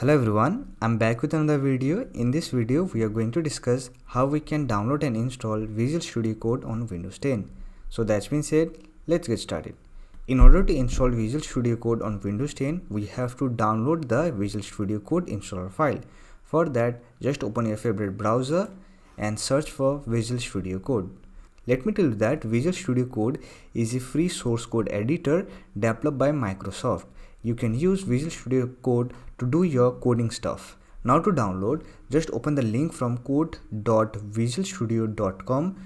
Hello everyone, I'm back with another video. In this video, we are going to discuss how we can download and install Visual Studio Code on Windows 10. So that's been said, let's get started. In order to install Visual Studio Code on Windows 10, we have to download the Visual Studio Code installer file. For that, just open your favorite browser and search for Visual Studio Code. Let me tell you that Visual Studio Code is a free source code editor developed by Microsoft. You can use Visual Studio Code to do your coding stuff. Now to download, just open the link from code.visualstudio.com.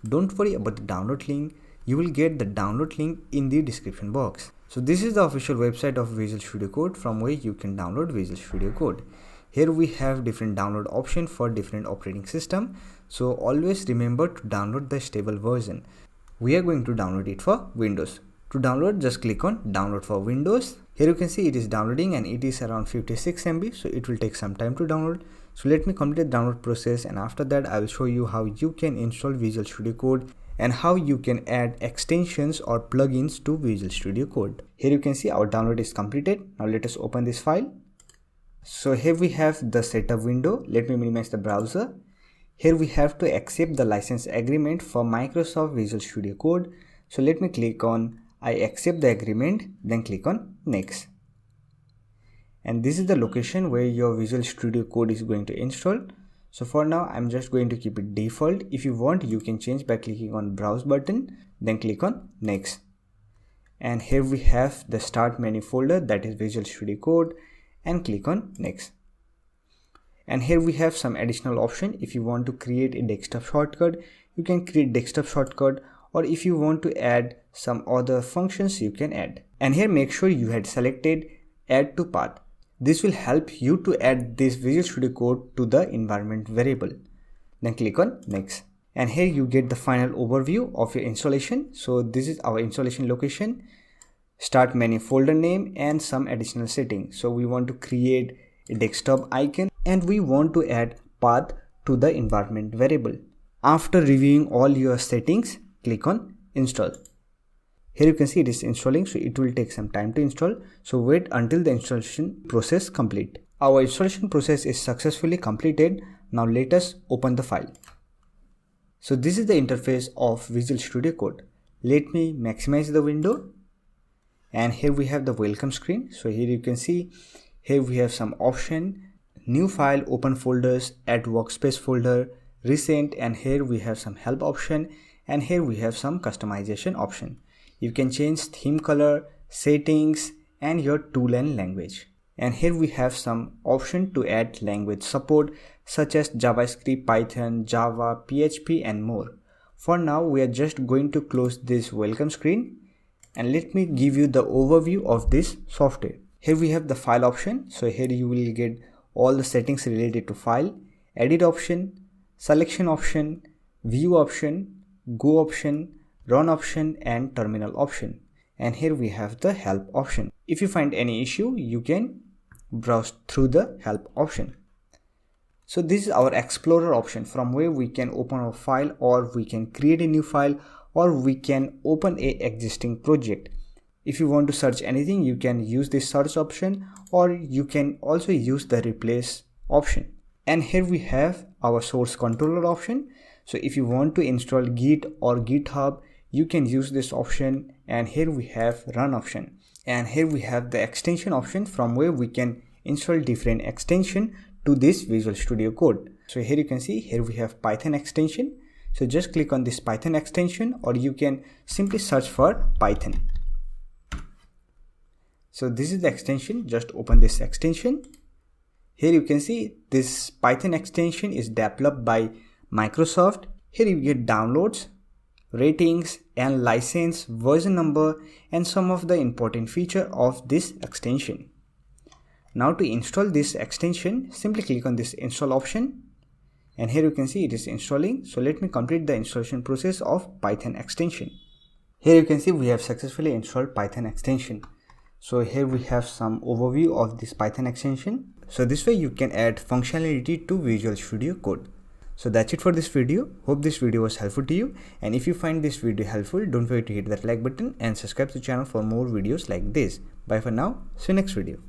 Don't worry about the download link. You will get the download link in the description box. So this is the official website of Visual Studio Code from where you can download Visual Studio Code. Here we have different download options for different operating system. So always remember to download the stable version. We are going to download it for Windows. To download, just click on download for Windows. Here you can see it is downloading and it is around 56 MB, so it will take some time to download. So let me complete the download process, and after that I will show you how you can install Visual Studio Code and how you can add extensions or plugins to Visual Studio Code. Here you can see our download is completed. Now let us open this file. So here we have the setup window. Let me minimize the browser. Here we have to accept the license agreement for Microsoft Visual Studio Code. So let me click on I accept the agreement, then click on next. And this is the location where your Visual Studio Code is going to install. So for now, I'm just going to keep it default. If you want, you can change by clicking on browse button, then click on next. And here we have the start menu folder, that is Visual Studio Code, and click on next. And here we have some additional option. If you want to create a desktop shortcut, you can create desktop shortcut, or if you want to add some other functions, you can add. And here make sure you had selected add to path. This will help you to add this Visual Studio Code to the environment variable. Then click on next. And here you get the final overview of your installation. So this is our installation location, start menu folder name, and some additional settings. So we want to create a desktop icon and we want to add path to the environment variable. After reviewing all your settings, click on install. Here you can see it is installing, so it will take some time to install. So wait until the installation process complete. Our installation process is successfully completed. Now let us open the file. So this is the interface of Visual Studio Code. Let me maximize the window. And here we have the welcome screen. So here you can see, here we have some option, new file, open folders, add workspace folder, recent, and here we have some help option. And here we have some customization option. You can change theme color, settings, and your tool and language. And here we have some option to add language support such as JavaScript, Python, Java, PHP, and more. For now, we are just going to close this welcome screen and let me give you the overview of this software. Here we have the file option. So here you will get all the settings related to file, edit option, selection option, view option, go option, run option, and terminal option. And here we have the help option. If you find any issue, you can browse through the help option. So this is our explorer option from where we can open a file, or we can create a new file, or we can open a existing project. If you want to search anything, you can use this search option, or you can also use the replace option. And here we have our source controller option. So if you want to install Git or GitHub, you can use this option. And here we have run option. And here we have the extension option from where we can install different extension to this Visual Studio Code. So here you can see, here we have Python extension. So just click on this Python extension, or you can simply search for Python. So this is the extension. Just open this extension. Here you can see this Python extension is developed by Microsoft. Here you get downloads, ratings, and license, version number, and some of the important feature of this extension. Now to install this extension, simply click on this install option. And here you can see it is installing. So let me complete the installation process of Python extension. Here you can see we have successfully installed Python extension. So here we have some overview of this Python extension. So this way you can add functionality to Visual Studio Code. So that's it for this video. Hope this video was helpful to you. And if you find this video helpful, don't forget to hit that like button and subscribe to the channel for more videos like this. Bye for now. See you next video.